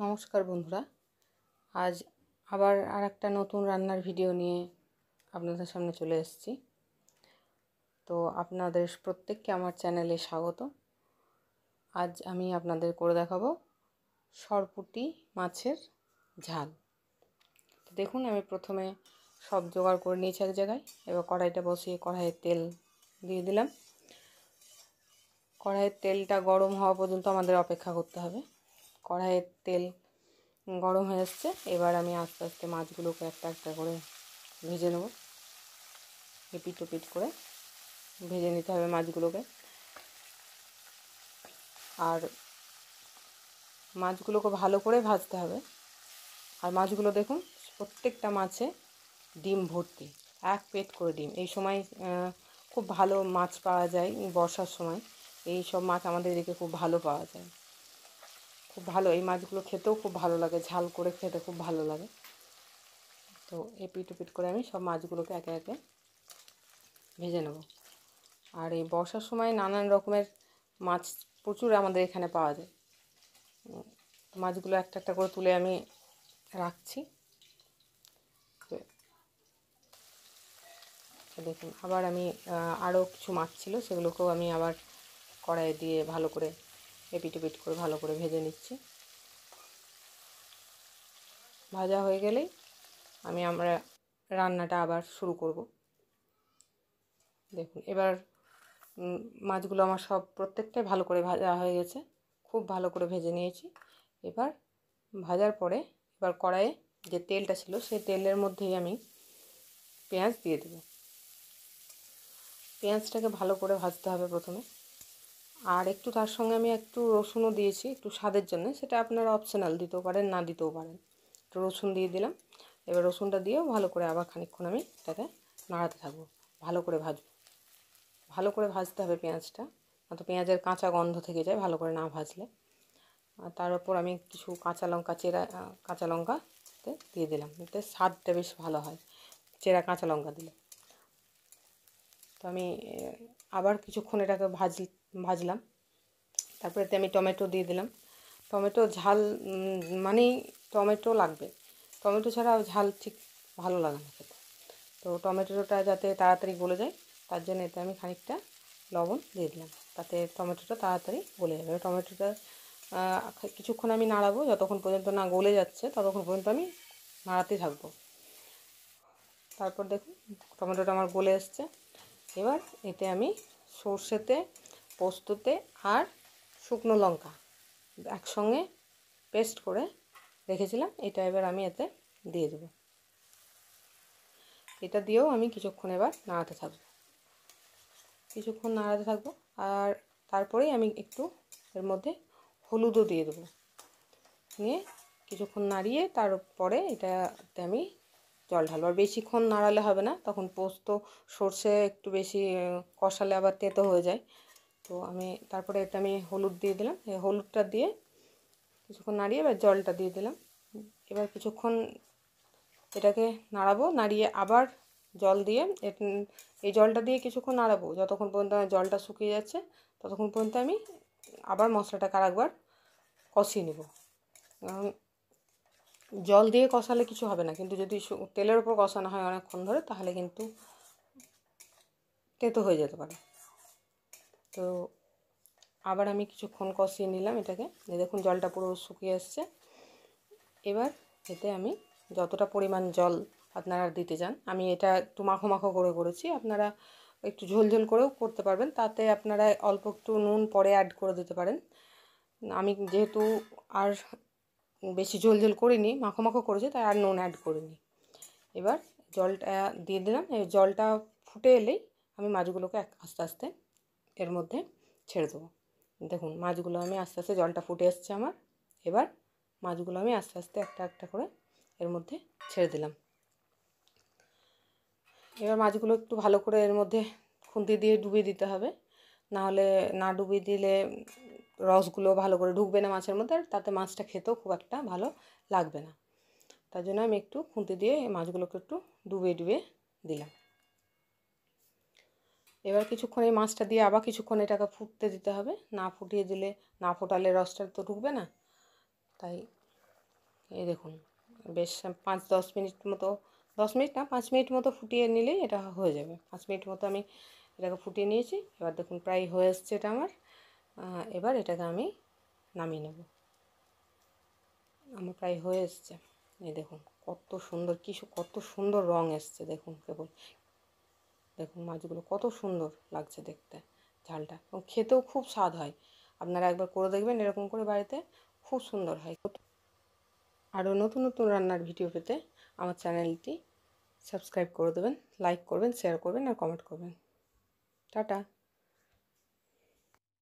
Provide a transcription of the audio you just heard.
নমস্কার বন্ধুরা, আজ আবার আরেকটা নতুন রান্নার ভিডিও নিয়ে আপনাদের সামনে চলে এসেছি। তো আপনাদের প্রত্যেককে আমার চ্যানেলে স্বাগত। আজ আমি আপনাদের করে দেখাবো সরপুঁটি মাছের ঝাল। তো দেখুন, আমি প্রথমে সব জোগাড় করে নিয়েছি এক জায়গায়। এবার কড়াইটা বসিয়ে কড়াইয়ে তেল দিয়ে দিলাম। কড়াইয়ের তেলটা গরম হওয়া পর্যন্ত আমাদের অপেক্ষা করতে হবে। কড়াইয়ের তেল গরম হয়ে এসছে। এবার আমি আস্তে আস্তে মাছগুলোকে একটা একটা করে ভেজে নেব। এপিট ওপিট করে ভেজে নিতে হবে মাছগুলোকে। আর মাছগুলোকে ভালো করে ভাজতে হবে। আর মাছগুলো দেখুন, প্রত্যেকটা মাছে ডিম ভর্তি, এক পেট করে ডিম। এই সময় খুব ভালো মাছ পাওয়া যায়, বর্ষার সময় এই সব মাছ আমাদের এদিকে খুব ভালো পাওয়া যায়। খুব ভালো, এই মাছগুলো খেতেও খুব ভালো লাগে, ঝাল করে খেতে খুব ভালো লাগে। তো এপিট ওপিট করে আমি সব মাছগুলোকে একে একে ভেজে নেব। আর এই বর্ষার সময় নানান রকমের মাছ প্রচুর আমাদের এখানে পাওয়া যায়। মাছগুলো একটা একটা করে তুলে আমি রাখছি। দেখুন, আবার আমি আরও কিছু মাছ ছিল, সেগুলোকেও আমি আবার কড়াইয়ে দিয়ে ভালো করে এপিট ওপিট করে ভালো করে ভেজে নিচ্ছি। ভাজা হয়ে গেলেই আমরা রান্নাটা আবার শুরু করব। দেখুন, এবার মাছগুলো আমার সব প্রত্যেকটাই ভালো করে ভাজা হয়ে গেছে, খুব ভালো করে ভেজে নিয়েছি। এবার ভাজার পরে এবার কড়াইয়ে যে তেলটা ছিল সেই তেলের মধ্যেই আমি পেঁয়াজ দিয়ে দেব। পেঁয়াজটাকে ভালো করে ভাজতে হবে প্রথমে। আর একটু তার সঙ্গে আমি একটু রসুনও দিয়েছি, একটু স্বাদের জন্য। সেটা আপনারা অপশনাল, দিতেও পারেন না দিতেও পারেন। একটু রসুন দিয়ে দিলাম। এবার রসুনটা দিয়েও ভালো করে আবার খানিকক্ষণ আমি তাতে নাড়াতে থাকবো, ভালো করে ভাজবো। ভালো করে ভাজতে হবে পেঁয়াজটা, নয়তো পেঁয়াজের কাঁচা গন্ধ থেকে যায় ভালো করে না ভাজলে। আর তার উপর আমি কিছু কাঁচা লঙ্কা কাঁচা লঙ্কাতে দিয়ে দিলাম, এতে স্বাদটা বেশ ভালো হয় চেরা কাঁচা লঙ্কা দিলে। তো আমি আবার কিছুক্ষণ এটাকে ভাজলাম। তারপরে এতে আমি টমেটো দিয়ে দিলাম। টমেটো ঝাল মানেই টমেটো লাগবে, টমেটো ছাড়া ঝাল ঠিক ভালো লাগে না খেতে। তো টমেটোটা যাতে তাড়াতাড়ি গলে যায় তার জন্য এতে আমি খানিকটা লবণ দিয়ে দিলাম, তাতে টমেটোটা তাড়াতাড়ি গলে যাবে। টমেটোটা কিছুক্ষণ আমি নাড়াবো, যতক্ষণ পর্যন্ত না গলে যাচ্ছে ততক্ষণ পর্যন্ত আমি নাড়াতে থাকবো। তারপর দেখুন, টমেটোটা আমার গলে এসছে। এবার এতে আমি সর্ষেতে, পোস্ততে আর শুকনো লঙ্কা একসঙ্গে পেস্ট করে রেখেছিলাম, এটা এবার আমি এতে দিয়ে দেবো। এটা দিয়েও আমি কিছুক্ষণ এবার নাড়াতে থাকবো, আর তারপরেই আমি একটু এর মধ্যে হলুদও দিয়ে দেবো। নিয়ে কিছুক্ষণ নাড়িয়ে তারপরে এটাতে আমি জল ঢালবো। আর বেশিক্ষণ নাড়ালে হবে না, তখন পোস্ত সর্ষে একটু বেশি কষালে আবার তেতো হয়ে যায়। তো আমি তারপরে এটা আমি হলুদ দিয়ে দিলাম। এই হলুদটা দিয়ে কিছুক্ষণ নাড়িয়ে এবার জলটা দিয়ে দিলাম। এবার কিছুক্ষণ এটাকে নাড়াবো, নাড়িয়ে আবার জল দিয়ে এই জলটা দিয়ে কিছুক্ষণ নাড়াবো, যতক্ষণ পর্যন্ত জলটা শুকিয়ে যাচ্ছে ততক্ষণ পর্যন্ত আমি আবার মশলাটাকে আরেকবার কষিয়ে নেব। জল দিয়ে কষালে কিছু হবে না, কিন্তু যদি তেলের উপর কষানো হয় অনেকক্ষণ ধরে তাহলে কিন্তু তেতো হয়ে যেতে পারে। তো আবার আমি কিছুক্ষণ কষিয়ে নিলাম এটাকে। দেখুন, জলটা পুরো শুকিয়ে এসছে। এবার এতে আমি যতটা পরিমাণ জল আপনারা দিতে চান, আমি এটা একটু মাখো মাখো করে করেছি, আপনারা একটু ঝোলঝোল করেও করতে পারবেন। তাতে আপনারা অল্প একটু নুন পরে অ্যাড করে দিতে পারেন। আমি যেহেতু আর বেশি ঝোলঝোল করিনি, মাখো মাখো করেছি, তাই আর নুন অ্যাড করিনি। এবার জলটা দিয়ে দিলাম। এই জলটা ফুটে এলেই আমি মাছগুলোকে আস্তে আস্তে এর মধ্যে ছেড়ে দেবো। দেখুন, মাছগুলো আমি আস্তে আস্তে, জলটা ফুটে এসছে আমার। এবার মাছগুলো আমি আস্তে আস্তে একটা একটা করে এর মধ্যে ছেড়ে দিলাম। এবার মাছগুলো একটু ভালো করে এর মধ্যে খুন্তি দিয়ে ডুবিয়ে দিতে হবে, নাহলে না ডুবিয়ে দিলে রসগুলো ভালো করে ঢুকবে না মাছের মধ্যে, আর তাতে মাছটা খেতেও খুব একটা ভালো লাগবে না। তার জন্য আমি একটু খুন্তি দিয়ে মাছগুলোকে একটু ডুবিয়ে ডুবিয়ে দিলাম। এবার কিছুক্ষণ এই মাছটা দিয়ে আবার কিছুক্ষণ এটাকে ফুটতে দিতে হবে। না ফুটিয়ে দিলে, না ফোটালে রসটা তো ঢুকবে না। তাই এই দেখুন বেশ 5-10 মিনিট মতো, 10 মিনিট না 5 মিনিট মতো ফুটিয়ে নিলেই এটা হয়ে যাবে। 5 মিনিট মতো আমি এটাকে ফুটিয়ে নিয়েছি। এবার দেখুন প্রায় হয়ে এসছে এটা আমার। এবার এটাকে আমি নামিয়ে নেব। আমার প্রায় হয়ে এসছে। এই দেখুন কত সুন্দর, কত সুন্দর রং এসছে দেখুন, কেবল দেখুন মাছগুলো কত সুন্দর লাগছে দেখতে, ঝালটা, এবং খেতেও খুব স্বাদ হয়। আপনারা একবার করে দেখবেন এরকম করে বাড়িতে, খুব সুন্দর হয়। আরও নতুন নতুন রান্নার ভিডিও পেতে আমার চ্যানেলটি সাবস্ক্রাইব করে দেবেন, লাইক করবেন, শেয়ার করবেন আর কমেন্ট করবেন। টাটা।